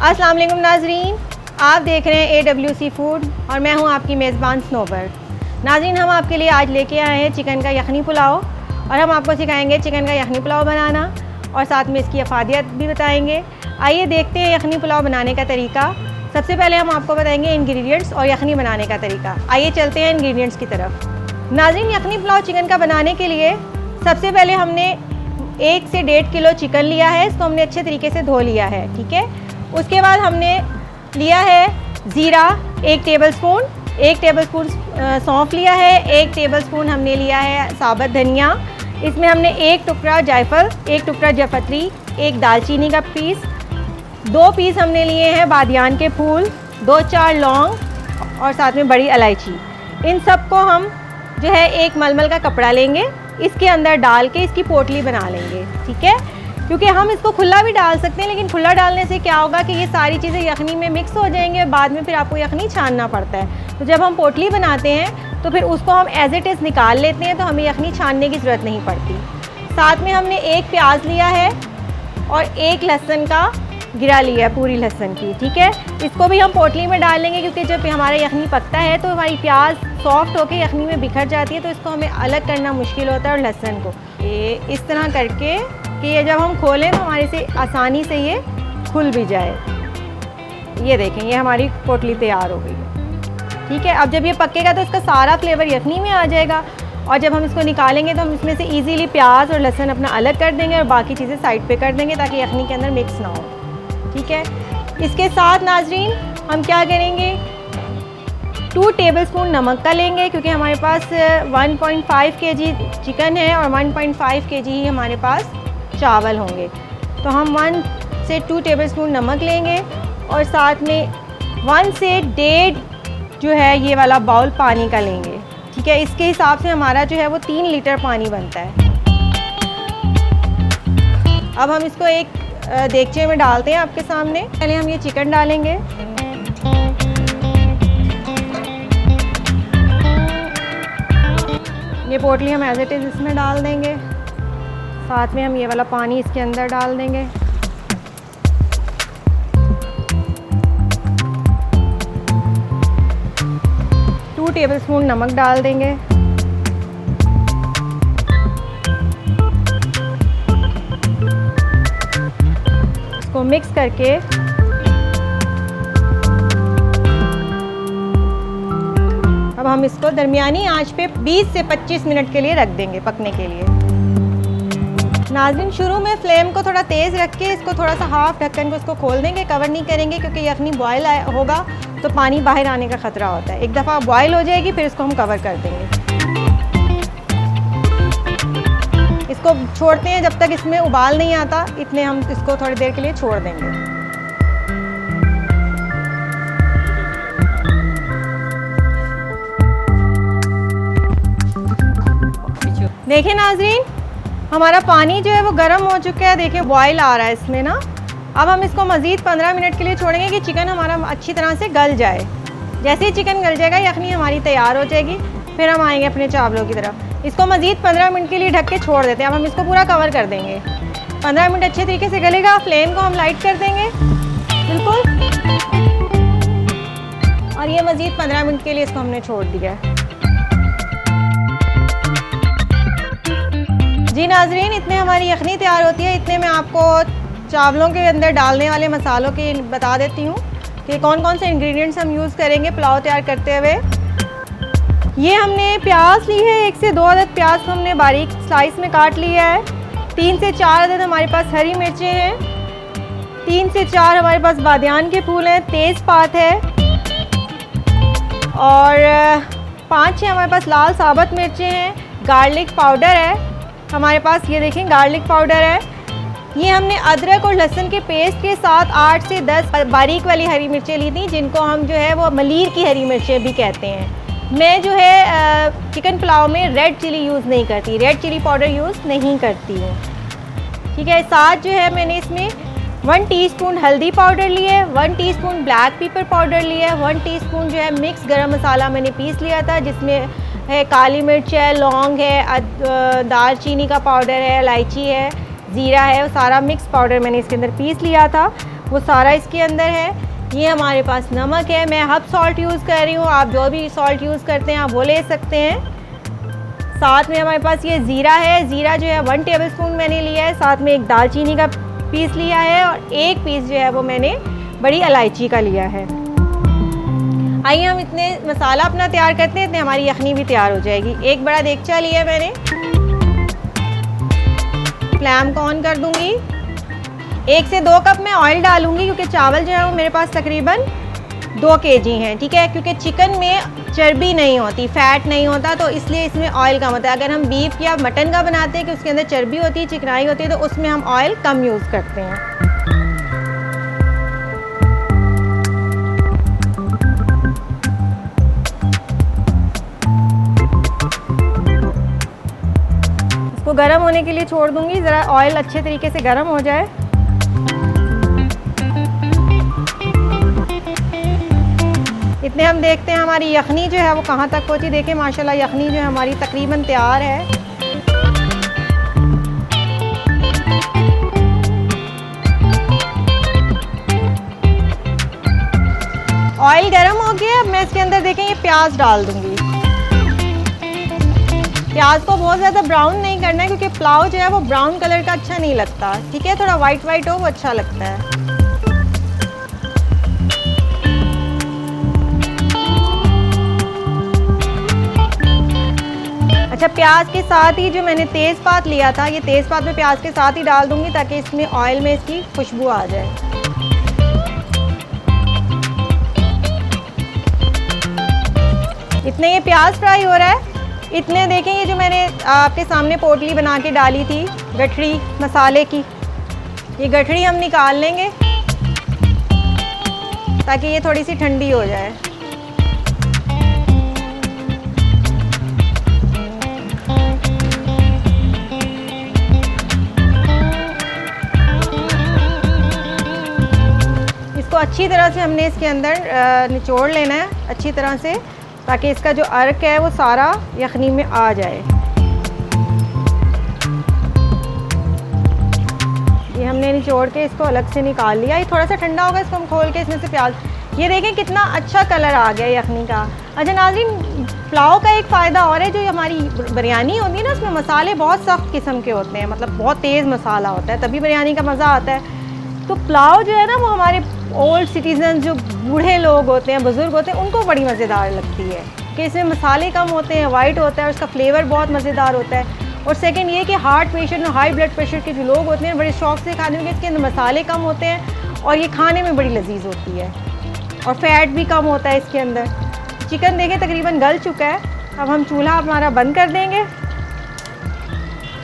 अस्सलाम वालेकुम नाजरीन, आप देख रहे हैं AWC फूड और मैं हूं आपकी मेज़बान स्नोबर। नाजरीन, हम आपके लिए आज लेके आए हैं चिकन का यखनी पुलाव और हम आपको सिखाएंगे चिकन का यखनी पुलाव बनाना और साथ में इसकी अफादियत भी बताएंगे। आइए देखते हैं यखनी पुलाव बनाने का तरीका। सबसे पहले हम आपको बताएंगे इंग्रेडिएंट्स और यखनी बनाने का तरीका। आइए चलते हैं इंग्रेडिएंट्स की तरफ। नाजरीन, यखनी पुलाव चिकन का बनाने के लिए सबसे पहले हमने 1 से 1.5 किलो चिकन लिया है। इसको हमने अच्छे तरीके से धो लिया है, ठीक है। उसके बाद हमने लिया है ज़ीरा 1 टेबलस्पून, 1 टेबलस्पून सौंफ लिया है, 1 टेबलस्पून हमने लिया है साबुत धनिया। इसमें हमने 1 टुकड़ा जायफल, 1 टुकड़ा जावित्री, 1 दालचीनी का पीस, 2 पीस हमने लिए हैं बादियान के फूल, 2-4 लौंग और साथ में बड़ी इलायची। इन सब को हम जो है एक मलमल का कपड़ा लेंगे, इसके अंदर डाल के इसकी पोटली बना लेंगे, ठीक है। क्योंकि हम इसको खुला भी डाल सकते हैं, लेकिन खुला डालने से क्या होगा कि ये सारी चीज़ें यखनी में मिक्स हो जाएंगे और बाद में फिर आपको यखनी छानना पड़ता है। तो जब हम पोटली बनाते हैं तो फिर उसको हम एज इट इज़ निकाल लेते हैं, तो हमें यखनी छानने की ज़रूरत नहीं पड़ती। साथ में हमने 1 प्याज लिया है और 1 लहसुन का गिरा लिया है, पूरी लहसुन की, ठीक है। इसको भी हम पोटली में डाल लेंगे क्योंकि जब हमारा यखनी पकता है तो हमारी प्याज सॉफ्ट होकर यखनी में बिखर जाती है, तो इसको हमें अलग करना मुश्किल होता है। और लहसुन को ये इस तरह करके कि ये जब हम खोलें तो हमारे से आसानी से ये खुल भी जाए। ये देखें, ये हमारी पोटली तैयार हो गई है, ठीक है। अब जब ये पकेगा तो इसका सारा फ्लेवर यखनी में आ जाएगा और जब हम इसको निकालेंगे तो हम इसमें से इजीली प्याज और लहसुन अपना अलग कर देंगे और बाकी चीज़ें साइड पे कर देंगे ताकि यखनी के अंदर मिक्स ना हो, ठीक है। इसके साथ नाजरीन हम क्या करेंगे, 2 टेबलस्पून नमक का लेंगे क्योंकि हमारे पास 1.5 kg चिकन है और 1.5 kg ही हमारे पास चावल होंगे। तो हम 1 से 2 टेबलस्पून नमक लेंगे और साथ में 1 से 1.5 जो है ये वाला बाउल पानी का लेंगे, ठीक है। इसके हिसाब से हमारा जो है वो 3 लीटर पानी बनता है। अब हम इसको एक देगचे में डालते हैं आपके सामने। पहले हम ये चिकन डालेंगे, ये पोटली हम एज इट इज़ इसमें डाल देंगे। साथ में हम ये वाला पानी इसके अंदर डाल देंगे। टू टेबलस्पून नमक डाल देंगे। इसको मिक्स करके अब हम इसको दरमियानी आंच पे 20 से 25 मिनट के लिए रख देंगे पकने के लिए। नाज़रीन, शुरू में फ्लेम को थोड़ा तेज़ रख के इसको थोड़ा सा हाफ ढक्कन को इसको खोल देंगे, कवर नहीं करेंगे क्योंकि यखनी बॉयल होगा तो पानी बाहर आने का ख़तरा होता है। एक दफ़ा बॉयल हो जाएगी फिर इसको हम कवर कर देंगे। इसको छोड़ते हैं जब तक इसमें उबाल नहीं आता, इतने हम इसको थोड़ी देर के लिए छोड़ देंगे। देखिए नाज़रीन, हमारा पानी जो है वो गर्म हो चुका है। देखिए बॉयल आ रहा है इसमें ना। अब हम इसको मज़ीद 15 मिनट के लिए छोड़ेंगे कि चिकन हमारा अच्छी तरह से गल जाए। जैसे ही चिकन गल जाएगा यखनी हमारी तैयार हो जाएगी। फिर हम आएंगे अपने चावलों की तरफ। इसको मज़ीद 15 मिनट के लिए ढक के छोड़ देते हैं। अब हम इसको पूरा कवर कर देंगे। 15 मिनट अच्छे तरीके से गलेगा। फ्लेम को हम लाइट कर देंगे बिल्कुल, और ये मज़ीद 15 मिनट के लिए इसको हमने छोड़ दिया है। जी नाजरीन, इतने हमारी यखनी तैयार होती है। इतने में आपको चावलों के अंदर डालने वाले मसालों के बता देती हूँ कि कौन कौन से इंग्रेडिएंट्स हम यूज़ करेंगे पुलाव तैयार करते हुए। ये हमने प्याज ली है, 1 से 2 अदद प्याज को हमने बारीक स्लाइस में काट लिया है। 3 से 4 अदद हमारे पास हरी मिर्चें हैं। 3 से 4 हमारे पास बादियान के फूल हैं, तेज़पात है और 5-6 हमारे पास लाल साबुत मिर्चें हैं। गार्लिक पाउडर है हमारे पास, ये देखें गार्लिक पाउडर है। ये हमने अदरक और लहसुन के पेस्ट के साथ 8 से 10 बारीक वाली हरी मिर्चें ली थी, जिनको हम जो है वो मलीर की हरी मिर्चें भी कहते हैं। मैं जो है चिकन पुलाव में रेड चिली यूज़ नहीं करती, रेड चिली पाउडर यूज़ नहीं करती हूँ, ठीक है। साथ जो है मैंने इसमें 1 टीस्पून हल्दी पाउडर लिया है, 1 टीस्पून ब्लैक पेपर पाउडर लिया है, 1 टीस्पून जो है मिक्स गरम मसाला मैंने पीस लिया था, जिसमें है काली मिर्च है, लौंग है, दालचीनी का पाउडर है, इलायची है, ज़ीरा है, वो सारा मिक्स पाउडर मैंने इसके अंदर पीस लिया था। वो सारा इसके अंदर है। ये हमारे पास नमक है, मैं हब सॉल्ट यूज़ कर रही हूँ, आप जो भी सॉल्ट यूज़ करते हैं आप वो ले सकते हैं। साथ में हमारे पास ये ज़ीरा है, ज़ीरा जो है 1 टेबलस्पून मैंने लिया है। साथ में एक दालचीनी का पीस लिया है और एक पीस जो है वो मैंने बड़ी इलायची का लिया है। आइए हम इतने मसाला अपना तैयार करते हैं, इतने हमारी यखनी भी तैयार हो जाएगी। एक बड़ा देगचा लिया है मैंने, फ्लेम को ऑन कर दूंगी। 1 से 2 कप मैं ऑयल डालूंगी क्योंकि चावल जो है वो मेरे पास तकरीबन 2 kg हैं, ठीक है। क्योंकि चिकन में चर्बी नहीं होती, फैट नहीं होता, तो इसलिए इसमें ऑयल कम होता है। अगर हम बीफ या मटन का बनाते हैं कि उसके अंदर चर्बी होती है, चिकनाई होती है, तो उसमें हम ऑयल कम यूज़ करते हैं। इसको गर्म होने के लिए छोड़ दूंगी, ज़रा ऑयल अच्छे तरीके से गर्म हो जाए। इतने हम देखते हैं हमारी यखनी जो है वो कहाँ तक पहुँची। देखिए माशाल्लाह यखनी जो है हमारी तकरीबन तैयार है। ऑयल गर्म हो गया, अब मैं इसके अंदर देखें ये प्याज डाल दूंगी। प्याज को बहुत ज़्यादा ब्राउन नहीं करना है क्योंकि पुलाव जो है वो ब्राउन कलर का अच्छा नहीं लगता, ठीक है। थोड़ा वाइट वाइट हो वो अच्छा लगता है। अच्छा, प्याज के साथ ही जो मैंने तेज़पात लिया था, ये तेज़पात मैं प्याज के साथ ही डाल दूंगी ताकि इसमें ऑयल में इसकी खुशबू आ जाए। इतने ये प्याज फ्राई हो रहा है, इतने देखें ये जो मैंने आपके सामने पोटली बना के डाली थी गठरी मसाले की, ये गठरी हम निकाल लेंगे ताकि ये थोड़ी सी ठंडी हो जाए। इसको अच्छी तरह से हमने इसके अंदर निचोड़ लेना है अच्छी तरह से, ताकि इसका जो अर्क है वो सारा यखनी में आ जाए। ये हमने निचोड़ के इसको अलग से निकाल लिया। ये थोड़ा सा ठंडा होगा, इसको हम खोल के इसमें से प्याज, ये देखें कितना अच्छा कलर आ गया यखनी का। अच्छा नाज़रीन, पुलाव का एक फ़ायदा और है, जो हमारी बिरयानी होती है ना उसमें मसाले बहुत सख्त किस्म के होते हैं, मतलब बहुत तेज़ मसाला होता है, तभी बिरयानी का मज़ा आता है। तो पुलाव जो है ना वो हमारे ओल्ड सिटीज़न जो बूढ़े लोग होते हैं, बुज़ुर्ग होते हैं, उनको बड़ी मज़ेदार लगती है कि इसमें मसाले कम होते हैं, वाइट होता है, उसका फ्लेवर बहुत मज़ेदार होता है। और सेकंड ये कि हार्ट पेशेंट और हाई ब्लड प्रेशर के जो लोग होते हैं बड़े शौक से खाने में, इसके अंदर मसाले कम होते हैं और ये खाने में बड़ी लजीज होती है और फैट भी कम होता है इसके अंदर। चिकन देखें तकरीबन गल चुका है, अब हम चूल्हा हमारा बंद कर देंगे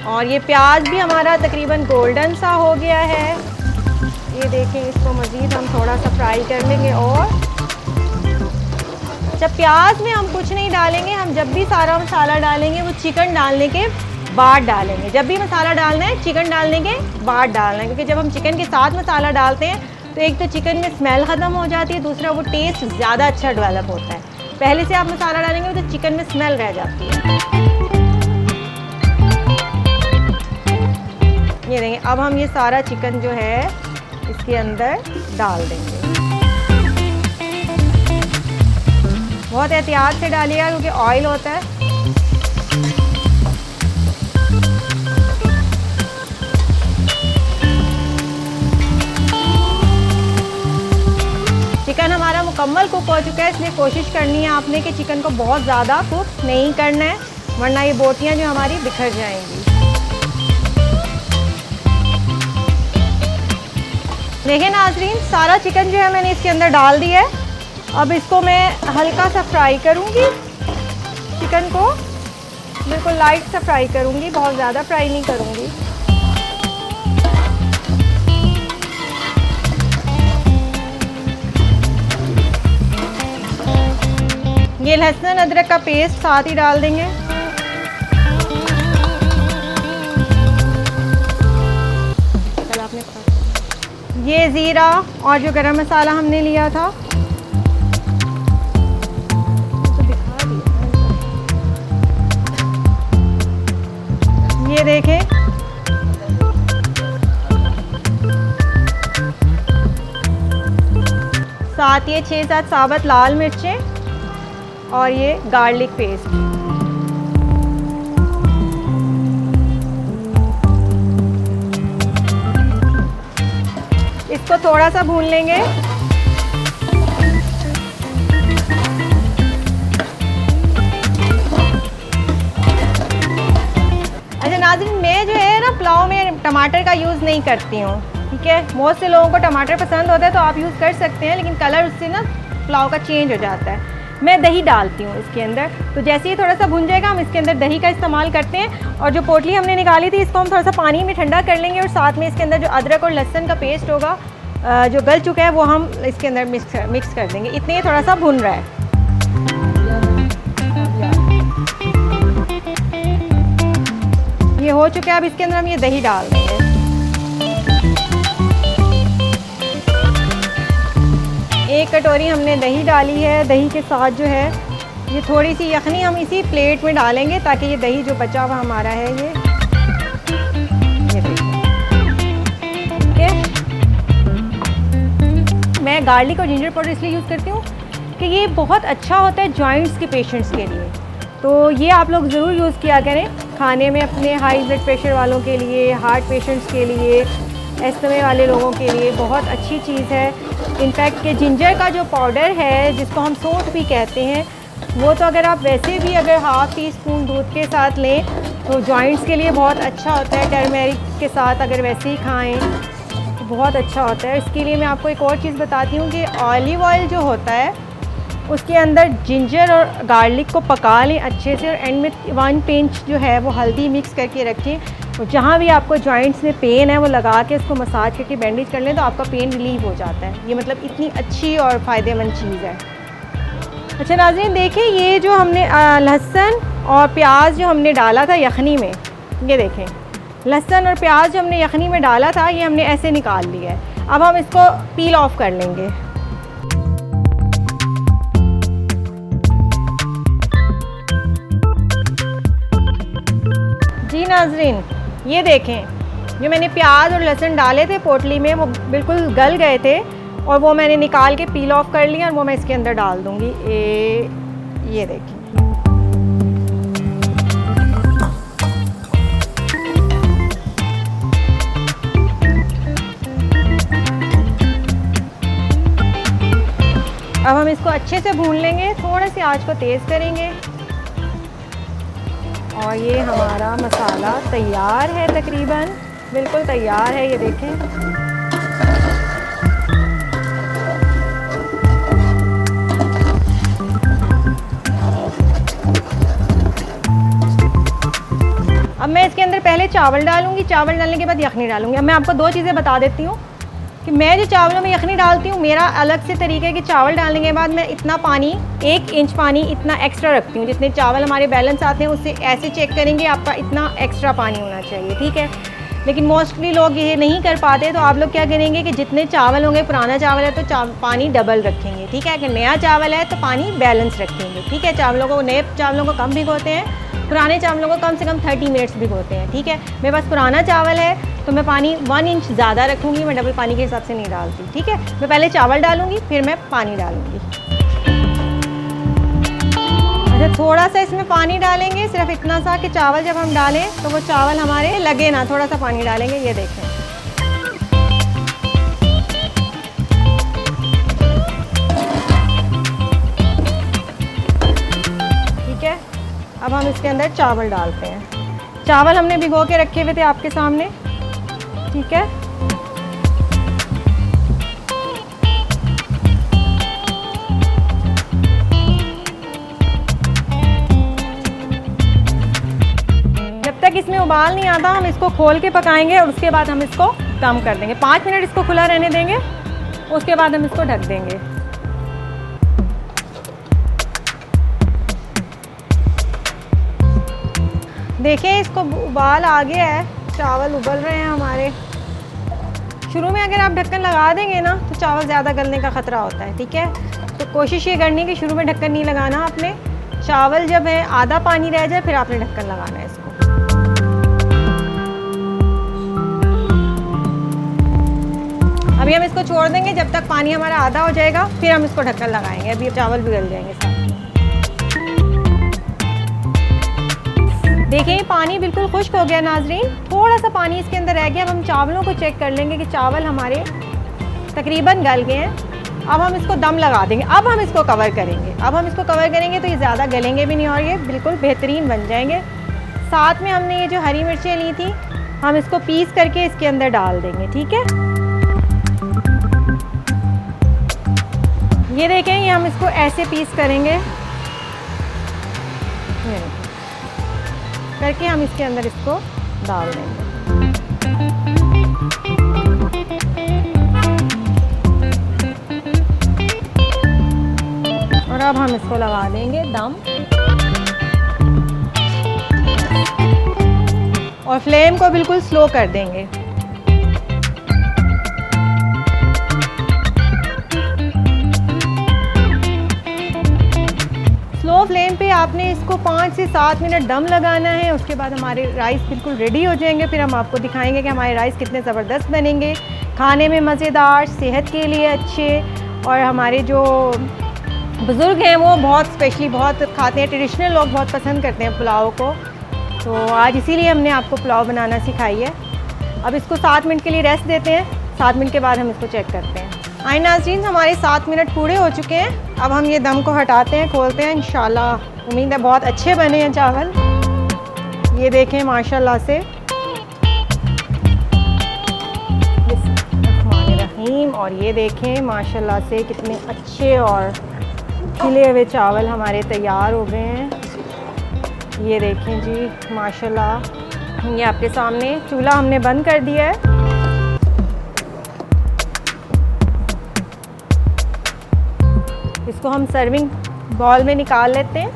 और ये प्याज भी हमारा तकरीबन गोल्डन सा हो गया है। ये देखें, इसको मज़ीद हम थोड़ा सा फ्राई कर लेंगे। और जब प्याज में हम कुछ नहीं डालेंगे, हम जब भी सारा मसाला डालेंगे वो चिकन डालने के बाद डालेंगे। जब भी मसाला डालना है चिकन डालने के बाद डालना है, क्योंकि जब हम चिकन के साथ मसाला डालते हैं तो एक तो चिकन में स्मेल ख़त्म हो जाती है, दूसरा वो टेस्ट ज़्यादा अच्छा डेवलप होता है। पहले से आप मसाला डालेंगे तो चिकन में स्मेल रह जाती है। ये देखें, अब हम ये सारा चिकन जो है इसके अंदर डाल देंगे। बहुत एहतियात से डालिएगा क्योंकि ऑयल होता है। चिकन हमारा मुकम्मल कुक हो चुका है, इसलिए कोशिश करनी है आपने कि चिकन को बहुत ज़्यादा कुक नहीं करना है, वरना ये बोटियाँ जो हमारी बिखर जाएंगी। देखिए नाजरीन, सारा चिकन जो है मैंने इसके अंदर डाल दिया है। अब इसको मैं हल्का सा फ्राई करूँगी, चिकन को बिल्कुल लाइट सा फ्राई करूँगी, बहुत ज़्यादा फ्राई नहीं करूँगी। ये लहसुन अदरक का पेस्ट साथ ही डाल देंगे। ये ज़ीरा और जो गरम मसाला हमने लिया था तो दिखा दिया। ये देखें, साथ ये 6-7 साबुत लाल मिर्चें और ये गार्लिक पेस्ट। इसको थोड़ा सा भून लेंगे। अच्छा नाज़रीन, मैं जो है ना पुलाव में टमाटर का यूज़ नहीं करती हूँ, ठीक है। बहुत से लोगों को टमाटर पसंद होता है तो आप यूज़ कर सकते हैं, लेकिन कलर उससे ना पुलाव का चेंज हो जाता है। मैं दही डालती हूँ इसके अंदर। तो जैसे ही थोड़ा सा भुन जाएगा हम इसके अंदर दही का इस्तेमाल करते हैं। और जो पोटली हमने निकाली थी इसको हम थोड़ा सा पानी में ठंडा कर लेंगे और साथ में इसके अंदर जो अदरक और लहसुन का पेस्ट होगा जो गल चुका है वो हम इसके अंदर मिक्स कर देंगे। इतने थोड़ा सा भुन रहा है। ये हो चुका है। अब इसके अंदर हम ये दही डाल देंगे। एक कटोरी हमने दही डाली है। दही के साथ जो है ये थोड़ी सी यखनी हम इसी प्लेट में डालेंगे ताकि ये दही जो बचा हुआ हमारा है ये देखिए, ठीक है। मैं गार्लिक और जिंजर पाउडर इसलिए यूज़ करती हूँ कि ये बहुत अच्छा होता है जॉइंट्स के पेशेंट्स के लिए। तो ये आप लोग ज़रूर यूज़ किया करें खाने में अपने हाई ब्लड प्रेशर वालों के लिए, हार्ट पेशेंट्स के लिए, एस्थमा वाले लोगों के लिए बहुत अच्छी चीज़ है। इनफैक्ट कि जिंजर का जो पाउडर है जिसको हम सौंठ भी कहते हैं, वो तो अगर आप वैसे भी अगर हाफ़ टी स्पून दूध के साथ लें तो जॉइंट्स के लिए बहुत अच्छा होता है। टर्मेरिक के साथ अगर वैसे ही खाएं तो बहुत अच्छा होता है। इसके लिए मैं आपको एक और चीज़ बताती हूँ कि ऑलिव ऑयल जो होता है उसके अंदर जिंजर और गार्लिक को पका लें अच्छे से और एंड में 1 पिंच जो है वो हल्दी मिक्स करके रखें। और जहाँ भी आपको जॉइंट्स में पेन है वो लगा के इसको मसाज करके बैंडेज कर लें तो आपका पेन रिलीव हो जाता है। ये मतलब इतनी अच्छी और फ़ायदेमंद चीज़ है। अच्छा नाज़रीन देखिए, ये जो हमने लहसुन और प्याज जो हमने डाला था यखनी में, ये देखें लहसुन और प्याज जो हमने यखनी में डाला था ये हमने ऐसे निकाल लिया है। अब हम इसको पील ऑफ कर लेंगे। जी नाज़रीन, ये देखें जो मैंने प्याज और लहसुन डाले थे पोटली में वो बिल्कुल गल गए थे और वो मैंने निकाल के पील ऑफ कर लिया और वो मैं इसके अंदर डाल दूँगी। ये देखिए, अब हम इसको अच्छे से भून लेंगे। थोड़ा सी आंच को तेज़ करेंगे और ये हमारा मसाला तैयार है, तकरीबन बिल्कुल तैयार है। ये देखें, अब मैं इसके अंदर पहले चावल डालूंगी, चावल डालने के बाद यखनी डालूंगी। अब मैं आपको 2 चीज़ें बता देती हूँ कि मैं जो चावलों में यखनी डालती हूँ मेरा अलग से तरीका है कि चावल डालने के बाद मैं इतना पानी 1 इंच पानी इतना एक्स्ट्रा रखती हूँ। जितने चावल हमारे बैलेंस आते हैं उससे ऐसे चेक करेंगे आपका इतना एक्स्ट्रा पानी होना चाहिए, ठीक है। लेकिन मोस्टली लोग ये नहीं कर पाते, तो आप लोग क्या करेंगे कि जितने चावल होंगे, पुराना चावल है तो पानी डबल रखेंगे, ठीक है। अगर नया चावल है तो पानी बैलेंस रखेंगे, ठीक है। नए चावलों को कम भिगोते हैं, पुराने चावलों को कम से कम 30 मिनट्स भिगोते हैं, ठीक है। मेरे पास पुराना चावल है तो मैं पानी 1 इंच ज़्यादा रखूँगी, मैं डबल पानी के हिसाब से नहीं डालती, ठीक है। मैं पहले चावल डालूँगी फिर मैं पानी डालूँगी। अच्छा, थोड़ा सा इसमें पानी डालेंगे, सिर्फ इतना सा कि चावल जब हम डालें तो वो चावल हमारे लगे ना, थोड़ा सा पानी डालेंगे। ये देखें, ठीक है। अब हम इसके अंदर चावल डालते हैं। चावल हमने भिगो के रखे हुए थे आपके सामने, ठीक है। जब तक इसमें उबाल नहीं आता हम इसको खोल के पकाएंगे और उसके बाद हम इसको कम कर देंगे। 5 मिनट इसको खुला रहने देंगे, उसके बाद हम इसको ढक देंगे। देखिए इसको उबाल आ गया है, चावल उबल रहे हैं हमारे। शुरू में अगर आप ढक्कन लगा देंगे ना तो चावल ज़्यादा गलने का ख़तरा होता है, ठीक है। तो कोशिश ये करनी कि शुरू में ढक्कन नहीं लगाना आपने। चावल जब है आधा पानी रह जाए फिर आपने ढक्कन लगाना है इसको। अभी हम इसको छोड़ देंगे जब तक पानी हमारा आधा हो जाएगा, फिर हम इसको ढक्कन लगाएंगे। अभी चावल भी गल जाएंगे साथ में। देखिए पानी बिल्कुल खुश्क हो गया नाजरीन, थोड़ा सा पानी इसके अंदर रह गया। अब हम चावलों को चेक कर लेंगे कि चावल हमारे तकरीबन गल गए हैं। अब हम इसको दम लगा देंगे। अब हम इसको कवर करेंगे। अब हम इसको कवर करेंगे तो ये ज़्यादा गलेंगे भी नहीं और ये बिल्कुल बेहतरीन बन जाएंगे। साथ में हमने ये जो हरी मिर्चें ली थी, हम इसको पीस करके इसके अंदर डाल देंगे। ठीक है, ये देखें, ये हम इसको ऐसे पीस करेंगे करके हम इसके अंदर इसको डाल देंगे। और अब हम इसको लगा देंगे दम और फ्लेम को बिल्कुल स्लो कर देंगे। स्लो फ्लेम पे आपने इसको 5 से 7 मिनट दम लगाना है। उसके बाद हमारे राइस बिल्कुल रेडी हो जाएंगे। फिर हम आपको दिखाएंगे कि हमारे राइस कितने ज़बरदस्त बनेंगे, खाने में मज़ेदार, सेहत के लिए अच्छे। और हमारे जो बुज़ुर्ग हैं वो बहुत स्पेशली बहुत खाते हैं, ट्रेडिशनल लोग बहुत पसंद करते हैं पुलाव को। तो आज इसीलिए हमने आपको पुलाव बनाना सिखाई है। अब इसको 7 मिनट के लिए रेस्ट देते हैं। 7 मिनट के बाद हम इसको चेक करते हैं। आए नाज़रीन, हमारे 7 मिनट पूरे हो चुके हैं। अब हम ये दम को हटाते हैं, खोलते हैं। इंशाल्लाह उम्मीद है बहुत अच्छे बने हैं चावल। ये देखें माशाल्लाह से, बिस्मिल्लाहिर्रहमानिर्रहीम। और ये देखें माशाल्लाह से कितने अच्छे और खिले हुए चावल हमारे तैयार हो गए हैं। ये देखें जी माशाल्लाह, ये आपके सामने चूल्हा हमने बंद कर दिया है। इसको हम सर्विंग बॉल में निकाल लेते हैं।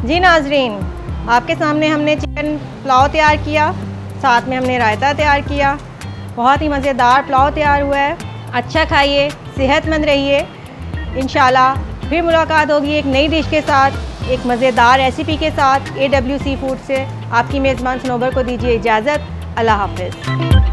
जी नाजरीन, आपके सामने हमने चिकन पुलाव तैयार किया, साथ में हमने रायता तैयार किया। बहुत ही मज़ेदार पुलाव तैयार हुआ है। अच्छा खाइए, सेहतमंद रहिए। इंशाल्लाह फिर मुलाकात होगी एक नई डिश के साथ, एक मज़ेदार रेसिपी के साथ। AWC फूड से आपकी मेज़बान सनोबर को दीजिए इजाज़त। अल्लाह हाफ़िज़।